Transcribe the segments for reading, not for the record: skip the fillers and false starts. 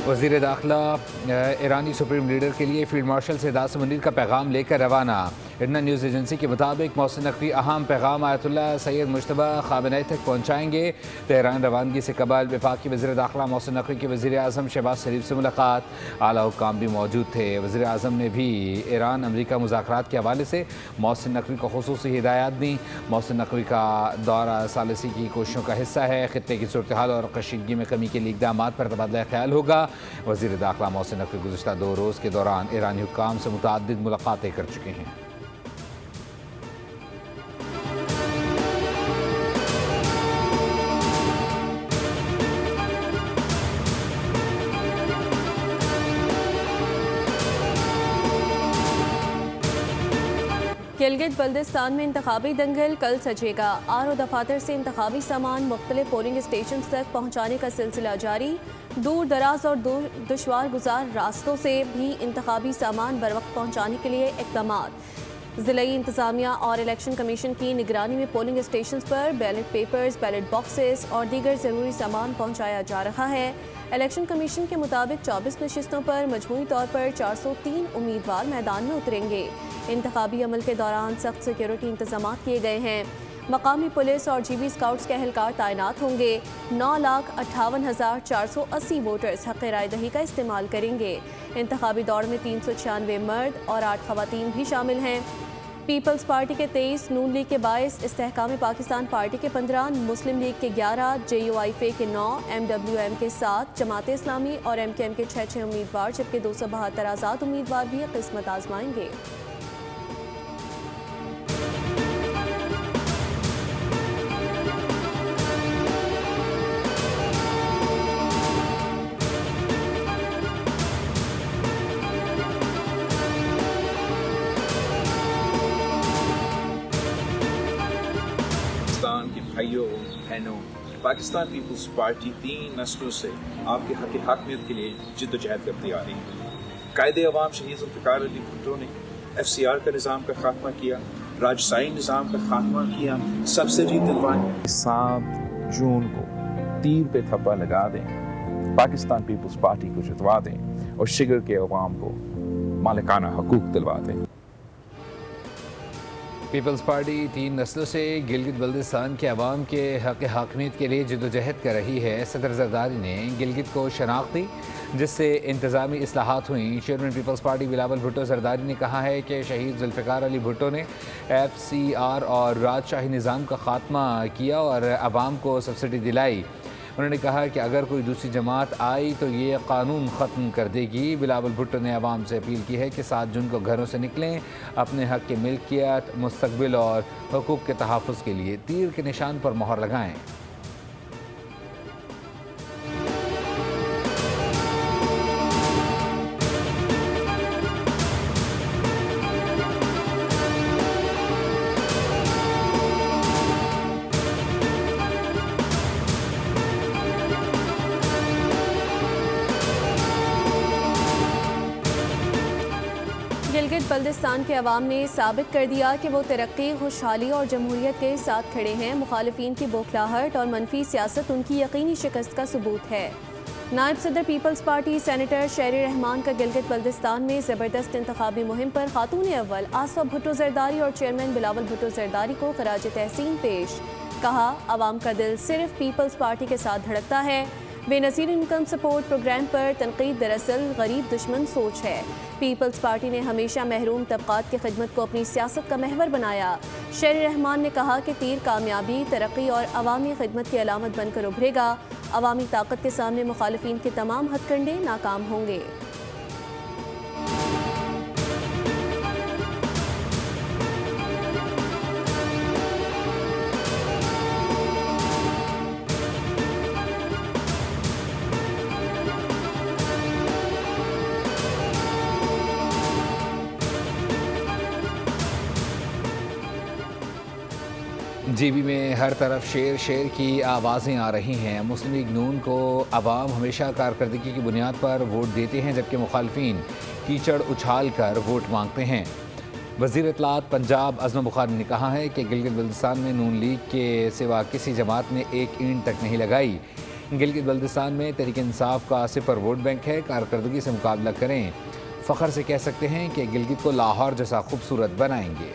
वज़ीर दाखिला ईरानी supreme leader के लिए फील्ड मार्शल सैयद मुनीर का पैगाम लेकर रवाना। इंडियन न्यूज़ एजेंसी के मुताबिक मोहसिन नकवी अहम पैगाम आयतुल्लाह सैयद मुश्तबा ख़ामेनी तक पहुँचाएंगे। तेहरान रवानगी से कबल वफाकी वज़ीर दाखिला मोहसिन नकवी के वज़ीर आज़म शहबाज शरीफ से मुलाकात, आला हुक्काम भी मौजूद थे। वज़ीर आज़म ने भी ईरान अमरीका मुज़ाकरात के हवाले से मोहसिन नकवी को खुसूसी हिदायत दी। मोहसिन नकवी का दौरा सालिसी की कोशिशों का हिस्सा है। खित्ते की सूरत हाल और कशीदगी में कमी के लिए इक़दाम पर तबादला ख्याल होगा। वज़ीर दाखिला मोहसिन नकवी गुज़िश्ता 2 रोज़ के दौरान ईरानी हुक्काम से मुतअद्दिद मुलाकातें कर चुके हैं। गिलगित बल्दिस्तान में इंतखाबी दंगल कल सजेगा। आर और दफातर से इंतखाबी सामान मुख्तलिफ पोलिंग स्टेशन तक पहुँचाने का सिलसिला जारी। दूर दराज और दुश्वार गुजार रास्तों से भी इंतखाबी सामान बर वक्त पहुँचाने के लिए इक़दामात। ज़िलाई इंतज़ामिया और इलेक्शन कमीशन की निगरानी में पोलिंग स्टेशन पर बैलेट पेपर्स, बैलेट बॉक्सेस और दीगर ज़रूरी सामान पहुँचाया जा रहा है। इलेक्शन कमीशन के मुताबिक 24 नशिस्तों पर मजमूई तौर पर 403 उम्मीदवार मैदान में उतरेंगे। इंतखाबी अमल के दौरान सख्त सिक्योरिटी इंतजाम किए गए हैं। मकामी पुलिस और GB स्काउट्स के एहलकार तैनात होंगे। 9,58,480 वोटर्स हक़ राय दही का इस्तेमाल करेंगे। इंतखाबी दौड़ में 396 मर्द और 8 खवातीन भी शामिल हैं। पीपल्स पार्टी के 23, नून लीग के 22, इस्तेहकाम पाकिस्तान पार्टी के 15, मुस्लिम लीग के 11, JUIFA के 9, MWM के 7, जमात इस्लामी और MKM के 6 उम्मीदवार जबकि 272 आज़ाद उम्मीदवार भी किस्मत आजमाएंगे। के भाइयों बहनों, पाकिस्तान पीपल्स पार्टी 3 नस्लों से आपके हक हाकमियत के लिए जिद्दोजहद करती आ रही है। कायदे अवाम शहीद ज़ुल्फ़िकार अली भुट्टो ने FCR का निज़ाम का खात्मा किया, राजशाही निज़ाम का खात्मा किया, सब्सिडी दिलवाई। 7 जून को तीर पे थप्पा लगा दें, पाकिस्तान पीपल्स पार्टी को जितवा दें और शिगर के अवाम को मालिकाना हकूक दिलवा दें। पीपल्स पार्टी 3 नस्लों से गिलगित बल्दिस्तान के अवाम के हक हाकमियत के लिए जद्दोजहद कर रही है। सदर जरदारी ने गिलगित को शनाख्त दी जिससे इंतज़ामी इस्लाहात हुई। चेयरमैन पीपल्स पार्टी बिलावल भुट्टो जरदारी ने कहा है कि शहीद ज़ुल्फ़िकार अली भुट्टो ने FCR और राजशाही निज़ाम का खात्मा किया और अवाम को सब्सिडी दिलाई। उन्होंने कहा कि अगर कोई दूसरी जमात आई तो ये कानून ख़त्म कर देगी। बिलावल भुट्टो ने अवाम से अपील की है कि 7 जून को घरों से निकलें, अपने हक़ की मिल्कियत, मुस्तक़बिल और हुकूक़ के तहफ़्फ़ुज़ के लिए तीर के निशान पर मोहर लगाएँ। गिलगित बल्दिस्तान के अवाम ने साबित कर दिया कि वो तरक्की, खुशहाली और जमहूरियत के साथ खड़े हैं। मुखालिफिन की बौखलाहट और मनफी सियासत उनकी यकीनी शिकस्त का सबूत है। नायब सदर पीपल्स पार्टी सेनेटर शेर रहमान का गिलगित बल्दिस्तान में ज़बरदस्त इंतखाबी मुहिम पर खातून अव्वल आसफ़ा भुट्टो जरदारी और चेयरमैन बिलावल भुट्टो जरदारी को खराज तहसीन पेश। कहा, अवाम का दिल सिर्फ पीपल्स पार्टी के साथ धड़कता है। बेनज़ीर इनकम सपोर्ट प्रोग्राम पर तनकीद दरअसल गरीब दुश्मन सोच है। पीपल्स पार्टी ने हमेशा महरूम तबक़ात की खिदमत को अपनी सियासत का महवर बनाया। शेर रहमान ने कहा कि तीर कामयाबी, तरक्की और अवामी खिदमत की अलामत बनकर उभरेगा। अवामी ताकत के सामने मुखालिफिन के तमाम हथकंडे नाकाम होंगे। GB में हर तरफ शेर शेर की आवाज़ें आ रही हैं। मुस्लिम लीग नून को अवाम हमेशा कारकर्दगी की बुनियाद पर वोट देते हैं जबकि मुखालफिन कीचड़ उछाल कर वोट मांगते हैं। वज़ीर इत्तलात पंजाब अज़म बुखारी ने कहा है कि गिलगित बल्तिस्तान में नून लीग के सिवा किसी जमात ने एक ईंट तक नहीं लगाई। गिलगित बल्तिस्तान में तहरीक इंसाफ का सिफर वोट बैंक है। कारकर्दगी से मुकाबला करें, फ़ख्र से कह सकते हैं कि गिलगित को लाहौर जैसा खूबसूरत बनाएंगे।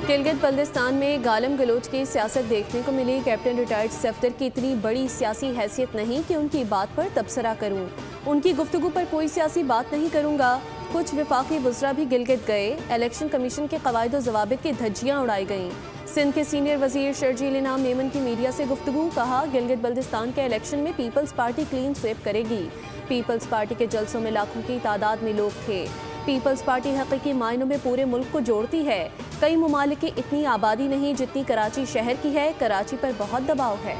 गिलगित बल्तिस्तान में गालम गलोच की सियासत देखने को मिली। कैप्टन रिटायर्ड सफ्दर की इतनी बड़ी सियासी हैसियत नहीं कि उनकी बात पर तबसरा करूं। उनकी गुफ्तगू पर कोई सियासी बात नहीं करूंगा। कुछ वफाकी वज़रा भी गिलगित गए। इलेक्शन कमीशन के कवायद व ज़वाबित की धज्जियां उड़ाई गईं। सिंध के सीनियर वजीर शर्जील इनाम मेमन की मीडिया से गुफ्तगू, कहा गिलगित बल्तिस्तान के इलेक्शन में पीपल्स पार्टी क्लीन स्वीप करेगी। पीपल्स पार्टी के जलसों में लाखों की तादाद में लोग थे। पीपल्स पार्टी हकीकी मायनों में पूरे मुल्क को जोड़ती है। कई ममालिक की इतनी आबादी नहीं जितनी कराची शहर की है। कराची पर बहुत दबाव है।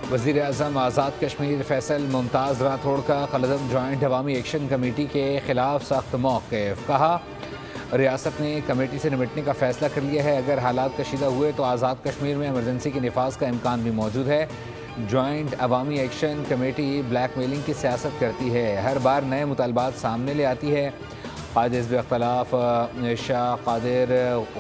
वज़ीर आज़म आज़ाद कश्मीर फैसल मुमताज़ राठौड़ का कलअदम जॉइंट अवामी एक्शन कमेटी के खिलाफ सख्त मौक़िफ़। कहा रियासत ने कमेटी से निपटने का फ़ैसला कर लिया है। अगर हालात कशीदा हुए तो आज़ाद कश्मीर में एमरजेंसी के नफाज का इम्कान भी मौजूद है। जॉइंट अवामी एक्शन कमेटी ब्लैक मेलिंग की सियासत करती है, हर बार नए मुतालबात सामने ले आती है। कायद हिज़्ब इख्तिलाफ शाह कादिर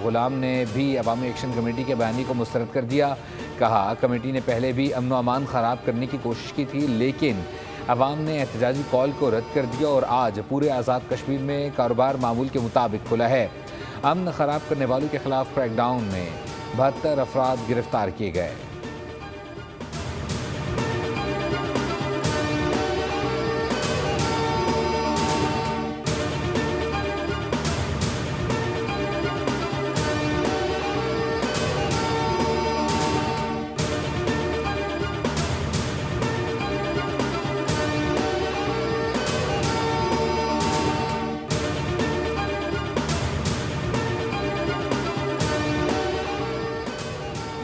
ग़ुलाम ने भी अवामी एक्शन कमेटी के बयानी को मुस्तरद कर दिया। कहा कमेटी ने पहले भी अमन व अमान ख़राब करने की कोशिश की थी, लेकिन अवाम ने एहतजाजी कॉल को रद्द कर दिया और आज पूरे आज़ाद कश्मीर में कारोबार मामूल के मुताबिक खुला है। अमन ख़राब करने वालों के खिलाफ क्रैकडाउन में 72 अफराद गिरफ्तार किए गए।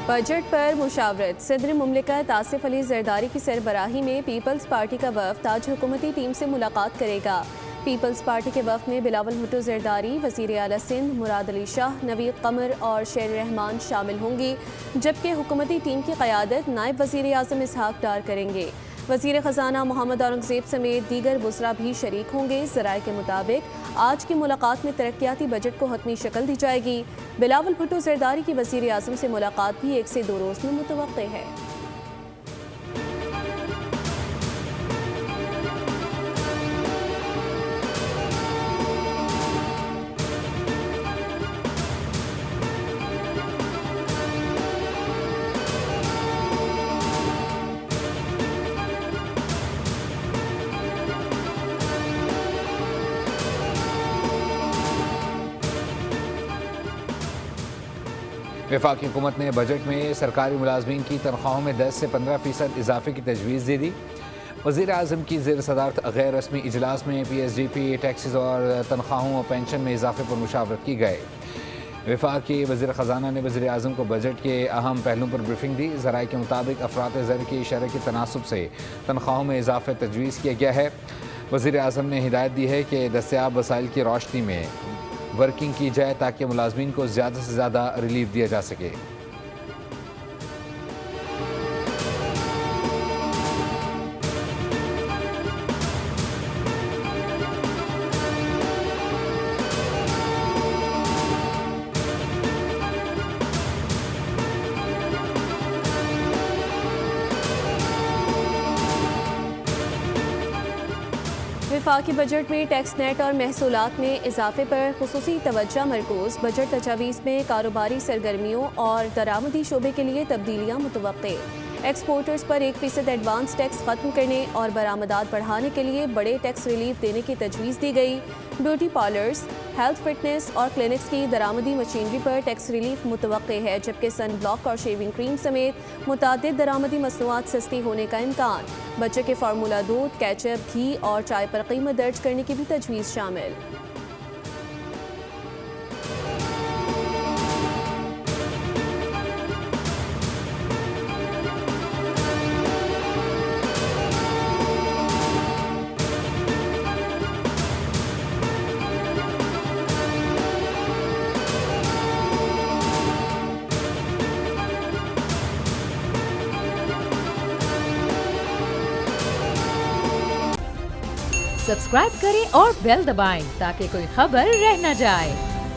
बजट पर मुशावरत। सदर मुमलिकत आसिफ अली जरदारी की सरबराही में पीपल्स पार्टी का वफ़द आज हुकूमती टीम से मुलाकात करेगा। पीपल्स पार्टी के वफ़द में बिलावल भुट्टो जरदारी, वज़ीर आला सिंध मुराद अली शाह, नवीद कमर और शेर रहमान शामिल होंगी, जबकि हुकूमती टीम की क़यादत नायब वज़ीर आज़म इसहाक डार करेंगे। वज़ीर ख़जाना मोहम्मद औरंगज़ेब समेत दीगर वज़रा भी शरीक होंगे। ज़राए के मुताबिक आज की मुलाकात में तरक्याती बजट को हतमी शक्ल दी जाएगी। बिलावल भुट्टो जरदारी की वज़ीर आज़म से मुलाकात भी 1 से 2 रोज़ में मुतवक्के है। वफाकी हुकूमत ने बजट में सरकारी मुलाजमीन की तनख्वाहों में 10 से 15% इजाफे की तजवीज़ दे दी। वज़ीर आज़म की ज़ेर सदारत गैर रस्मी इजलास में PSDP टैक्सेस और तनख्वाहों और पेंशन में इजाफे पर मुशावरत की गए। वफाकी वज़ीर ख़जाना ने वज़ीर आज़म को बजट के अहम पहलुओं पर ब्रीफिंग दी। ज़राए के मुताबिक अफरात ज़र की शरह के तनासब से तनख्वाहों में इजाफे तजवीज़ किया गया है। वज़ीर आज़म ने हिदायत दी है कि दस्तयाब वसाइल की रोशनी में वर्किंग की जाए ताकि मुलाजमीन को ज़्यादा से ज़्यादा रिलीफ दिया जा सके। वफाकी बजट में टैक्स नेट और महसूलात में इजाफे पर खुसूसी तवज्जो मरकूज। बजट तजावीज़ में कारोबारी सरगर्मियों और दरामदी शोबे के लिए तब्दीलियाँ मुतवक्के। एक्सपोर्टर्स पर 1% एडवांस टैक्स खत्म करने और बरामदात बढ़ाने के लिए बड़े टैक्स रिलीफ देने की तजवीज़ दी गई। ब्यूटी पार्लर्स, हेल्थ फिटनेस और क्लिनिक्स की दरामदी मशीनरी पर टैक्स रिलीफ मुतवक्के है, जबकि सन ब्लॉक और शेविंग क्रीम समेत मुतादिद दरामदी मसनूआत सस्ती होने का इम्कान। बच्चे के फार्मूला दूध, केचप, घी और चाय पर कीमत दर्ज करने की भी तजवीज़ शामिल। सब्सक्राइब करें और बेल दबाएं ताकि कोई खबर रह न जाए।